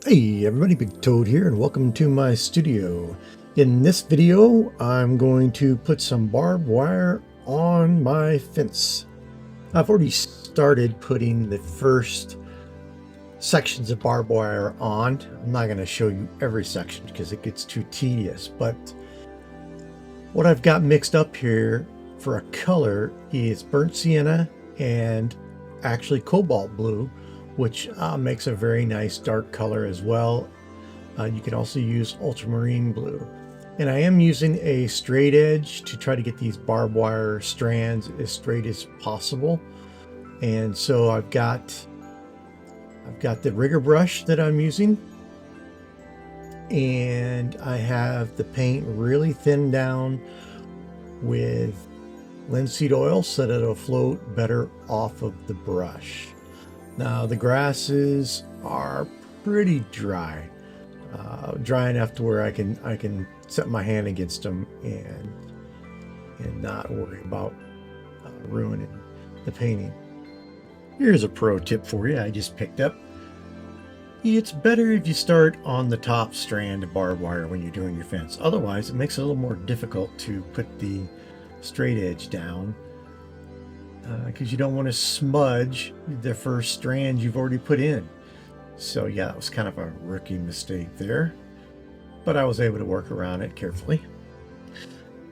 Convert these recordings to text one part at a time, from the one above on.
Hey everybody, Big Toad here and welcome to my studio. In this video, I'm going to put some barbed wire on my fence. I've already started putting the first sections of barbed wire on. I'm not going to show you every section because it gets too tedious, but what I've got mixed up here for a color is burnt sienna and actually cobalt blue, which makes a very nice dark color as well. You can also use ultramarine blue. And I am using a straight edge to try to get these barbed wire strands as straight as possible. And so I've got the rigger brush that I'm using, and I have the paint really thinned down with linseed oil so that it'll float better off of the brush. Now the grasses are pretty dry, dry enough to where I can set my hand against them and not worry about ruining the painting. Here's a pro tip for you I just picked up. It's better if you start on the top strand of barbed wire when you're doing your fence. Otherwise, it makes it a little more difficult to put the straight edge down, because you don't want to smudge the first strand you've already put in. So yeah, that was kind of a rookie mistake there, but I was able to work around it carefully.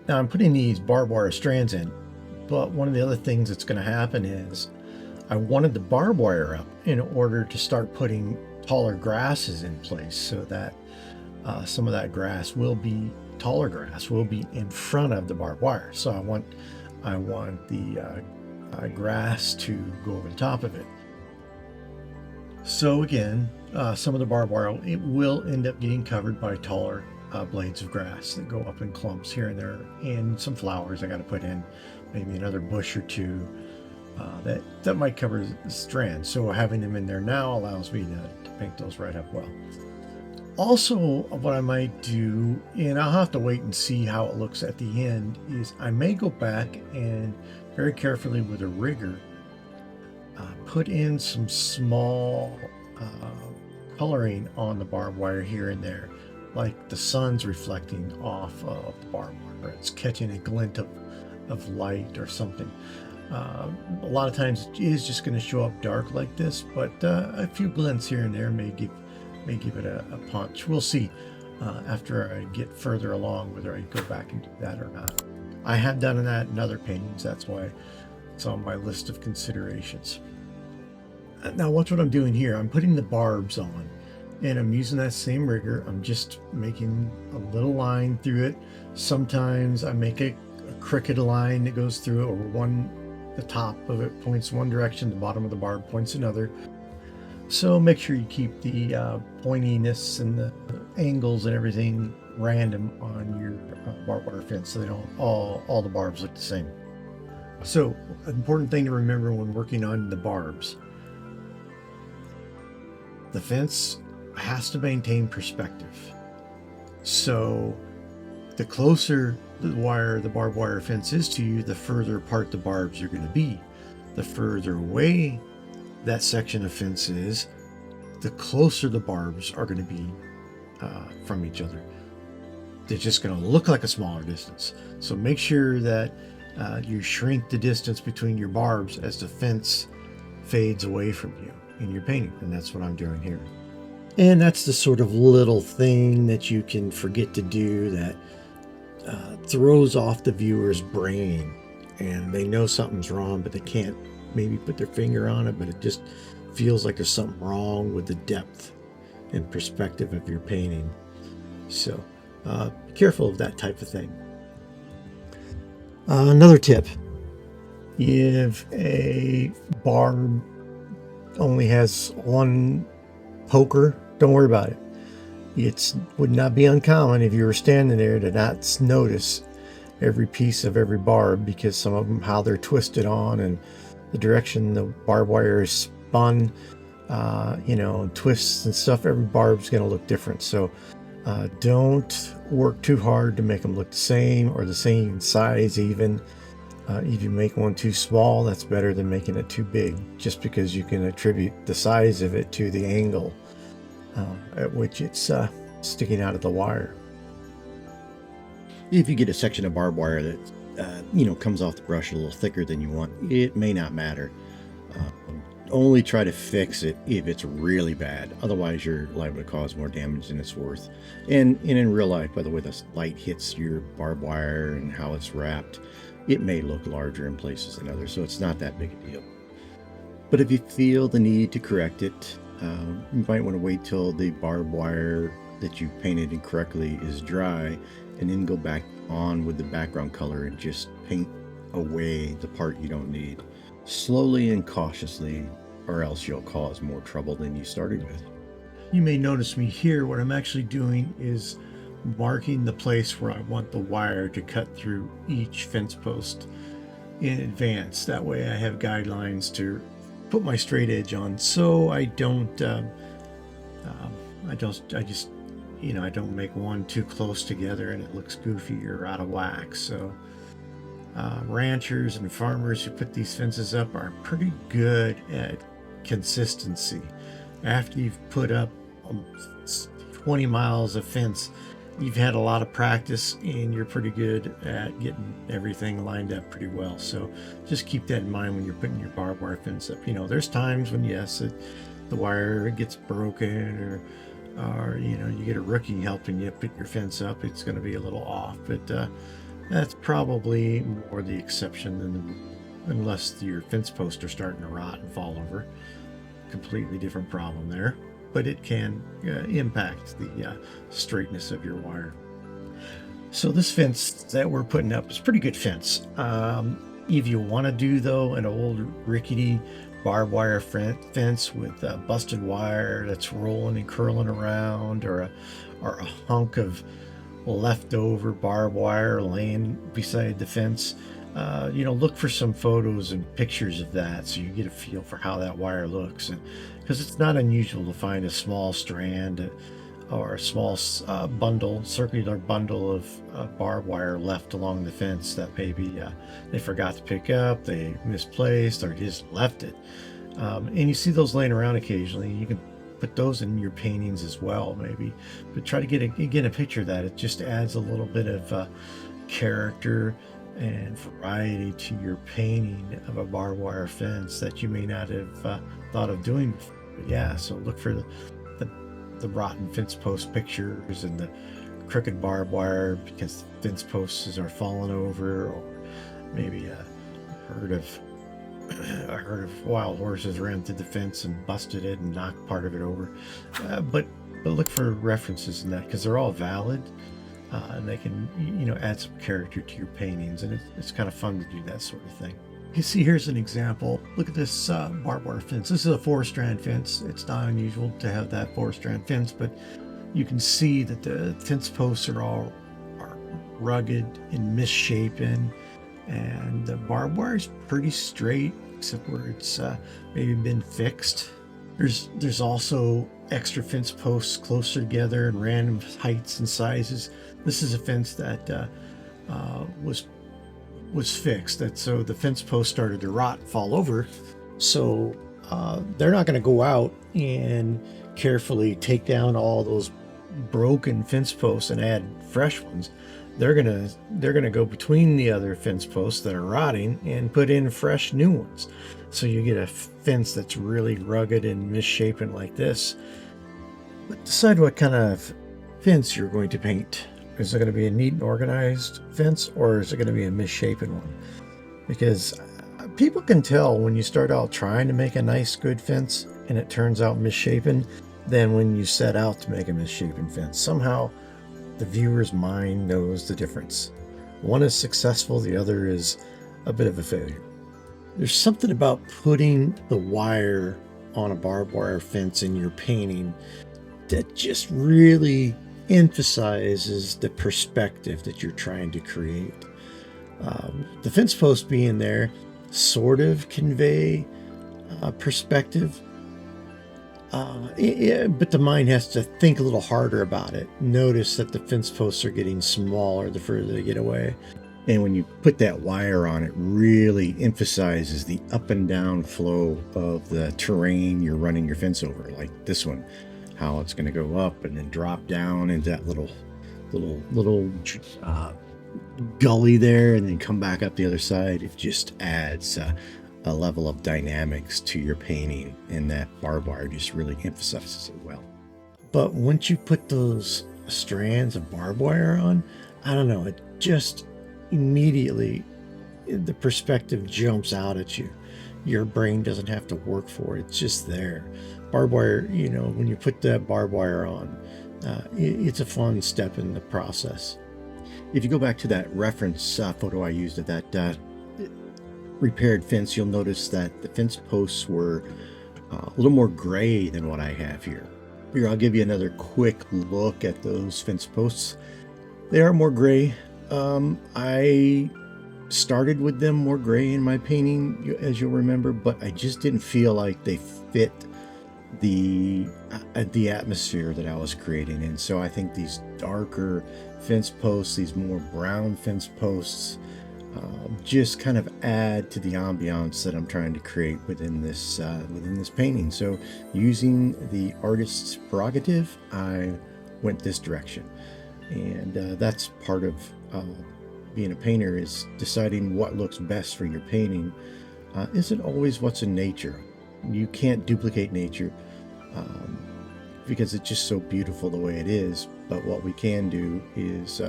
Now I'm putting these barbed wire strands in, but one of the other things that's going to happen is I wanted the barbed wire up in order to start putting taller grasses in place, so that some of that grass will be taller grass will be in front of the barbed wire. So I want the grass to go over the top of it. So again, some of the barbed wire, it will end up getting covered by taller blades of grass that go up in clumps here and there, and some flowers I got to put in, maybe another bush or two that might cover the strand. So having them in there now allows me to paint those right up well. Also, what I might do, and I'll have to wait and see how it looks at the end, is I may go back and very carefully with a rigger put in some small coloring on the barbed wire here and there, like the sun's reflecting off of the barbed wire. It's catching a glint of light or something. A lot of times it is just going to show up dark like this, but a few glints here and there may give it a punch. We'll see after I get further along whether I go back and do that or not. I have done that in other paintings, that's why it's on my list of considerations. Now watch what I'm doing here. I'm putting the barbs on, and I'm using that same rigger. I'm just making a little line through it. Sometimes I make a crooked line that goes through it, or the top of it points one direction, the bottom of the barb points another. So make sure you keep the pointiness and the angles and everything random on your barbed wire fence, so they don't all the barbs look the same. So an important thing to remember when working on the barbs: the fence has to maintain perspective. So the closer the barbed wire fence is to you, the further apart the barbs are going to be. The further away that section of fence is, the closer the barbs are going to be from each other. They're just going to look like a smaller distance. So make sure that you shrink the distance between your barbs as the fence fades away from you in your painting, and that's what I'm doing here. And that's the sort of little thing that you can forget to do that throws off the viewer's brain, and they know something's wrong, but they can't maybe put their finger on it, but it just feels like there's something wrong with the depth and perspective of your painting. So be careful of that type of thing. Another tip: if a barb only has one poker, don't worry about it. It would not be uncommon if you were standing there to not notice every piece of every barb, because some of them, how they're twisted on and the direction the barbed wire is spun, twists and stuff, every barb's going to look different. So don't work too hard to make them look the same or the same size even. If you make one too small, that's better than making it too big, just because you can attribute the size of it to the angle at which it's sticking out of the wire. If you get a section of barbed wire that comes off the brush a little thicker than you want, it may not matter. Only try to fix it if it's really bad. Otherwise, you're liable to cause more damage than it's worth. And in real life, by the way the light hits your barbed wire and how it's wrapped, it may look larger in places than others, so it's not that big a deal. But if you feel the need to correct it, you might want to wait till the barbed wire that you painted incorrectly is dry, and then go back on with the background color and just paint away the part you don't need, slowly and cautiously, or else you'll cause more trouble than you started with. You may notice me here. What I'm actually doing is marking the place where I want the wire to cut through each fence post in advance. That way I have guidelines to put my straight edge on, so I don't make one too close together and it looks goofy or out of whack. So ranchers and farmers who put these fences up are pretty good at consistency. After you've put up 20 miles of fence, you've had a lot of practice and you're pretty good at getting everything lined up pretty well. So just keep that in mind when you're putting your barbed wire fence up. There's times when, yes, the wire gets broken, or you get a rookie helping you put your fence up, it's going to be a little off, but that's probably more the exception than the rule, unless your fence posts are starting to rot and fall over. Completely different problem there, but it can impact the straightness of your wire. So this fence that we're putting up is a pretty good fence. If you want to do, though, an old rickety barbed wire fence with busted wire that's rolling and curling around, or a hunk of leftover barbed wire laying beside the fence, look for some photos and pictures of that so you get a feel for how that wire looks. And because it's not unusual to find a small strand or a small circular bundle of barbed wire left along the fence that maybe they forgot to pick up, they misplaced, or just left it. And you see those laying around occasionally. You can put those in your paintings as well, maybe, but try to get a picture of that. It just adds a little bit of character and variety to your painting of a barbed wire fence that you may not have thought of doing before. But yeah, so look for the rotten fence post pictures and the crooked barbed wire because the fence posts are falling over, or maybe a herd of wild horses ran through the fence and busted it and knocked part of it over. But look for references in that, because they're all valid. And they can, add some character to your paintings, and it's kind of fun to do that sort of thing. You see, here's an example. Look at this barbed wire fence. This is a 4-strand fence. It's not unusual to have that 4-strand fence, but you can see that the fence posts are rugged and misshapen, and the barbed wire is pretty straight, except where it's maybe been fixed. There's also extra fence posts closer together in random heights and sizes. This is a fence that was fixed. So the fence post started to rot and fall over. So they're not going to go out and carefully take down all those broken fence posts and add fresh ones. They're gonna go between the other fence posts that are rotting and put in fresh new ones. So you get a fence that's really rugged and misshapen like this. But decide what kind of fence you're going to paint. Is it going to be a neat and organized fence, or is it going to be a misshapen one? Because people can tell when you start out trying to make a nice, good fence and it turns out misshapen than when you set out to make a misshapen fence. Somehow the viewer's mind knows the difference. One is successful, the other is a bit of a failure. There's something about putting the wire on a barbed wire fence in your painting that just really emphasizes the perspective that you're trying to create. The fence post being there sort of convey perspective, but the mind has to think a little harder about it. Notice that the fence posts are getting smaller the further they get away. And when you put that wire on, it really emphasizes the up and down flow of the terrain you're running your fence over, like this one. how it's going to go up and then drop down into that little gully there, and then come back up the other side. It just adds a level of dynamics to your painting, and that barbed wire just really emphasizes it well. But once you put those strands of barbed wire on, I don't know, it just immediately, the perspective jumps out at you. Your brain doesn't have to work for it. It's just there. Barbed wire, you know, when you put that barbed wire on, it's a fun step in the process. If you go back to that reference photo I used of that repaired fence, you'll notice that the fence posts were a little more gray than what I have here. Here, I'll give you another quick look at those fence posts. They are more gray. I started with them more gray in my painting, as you'll remember, but I just didn't feel like they fit the atmosphere that I was creating. And so I think these darker fence posts, these more brown fence posts, just kind of add to the ambiance that I'm trying to create within this painting. So using the artist's prerogative, I went this direction, and that's part of being a painter, is deciding what looks best for your painting. Isn't always what's in nature. You can't duplicate nature because it's just so beautiful the way it is. But what we can do is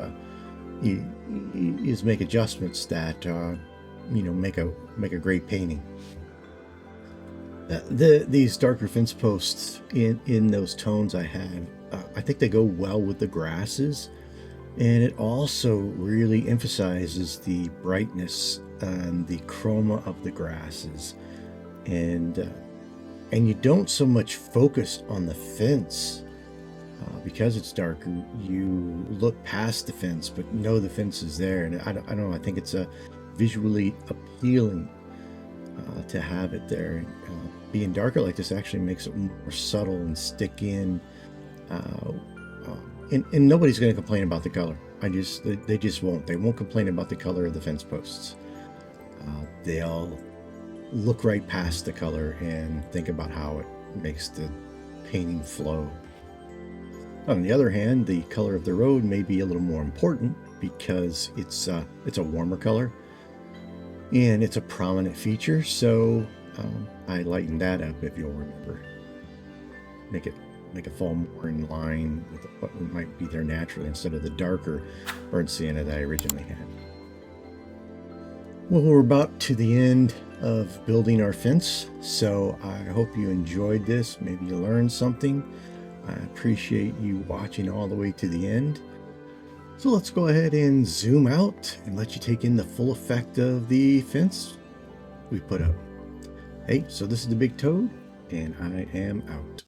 make adjustments that make a great painting. These darker fence posts in those tones I have, I think they go well with the grasses, and it also really emphasizes the brightness and the chroma of the grasses, and you don't so much focus on the fence. Because it's darker, you look past the fence, but know the fence is there. And I don't know, I think it's a visually appealing to have it there. Being darker like this actually makes it more subtle and stick in. And nobody's going to complain about the color. They just won't. They won't complain about the color of the fence posts. They'll look right past the color and think about how it makes the painting flow. On the other hand, the color of the road may be a little more important because it's a warmer color and it's a prominent feature. So I lightened that up, if you'll remember. Make it fall more in line with what might be there naturally, instead of the darker burnt sienna that I originally had. Well, we're about to the end of building our fence, so I hope you enjoyed this. Maybe you learned something. I appreciate you watching all the way to the end. So let's go ahead and zoom out and let you take in the full effect of the fence we put up. Hey, so this is the Big Toad, and I am out.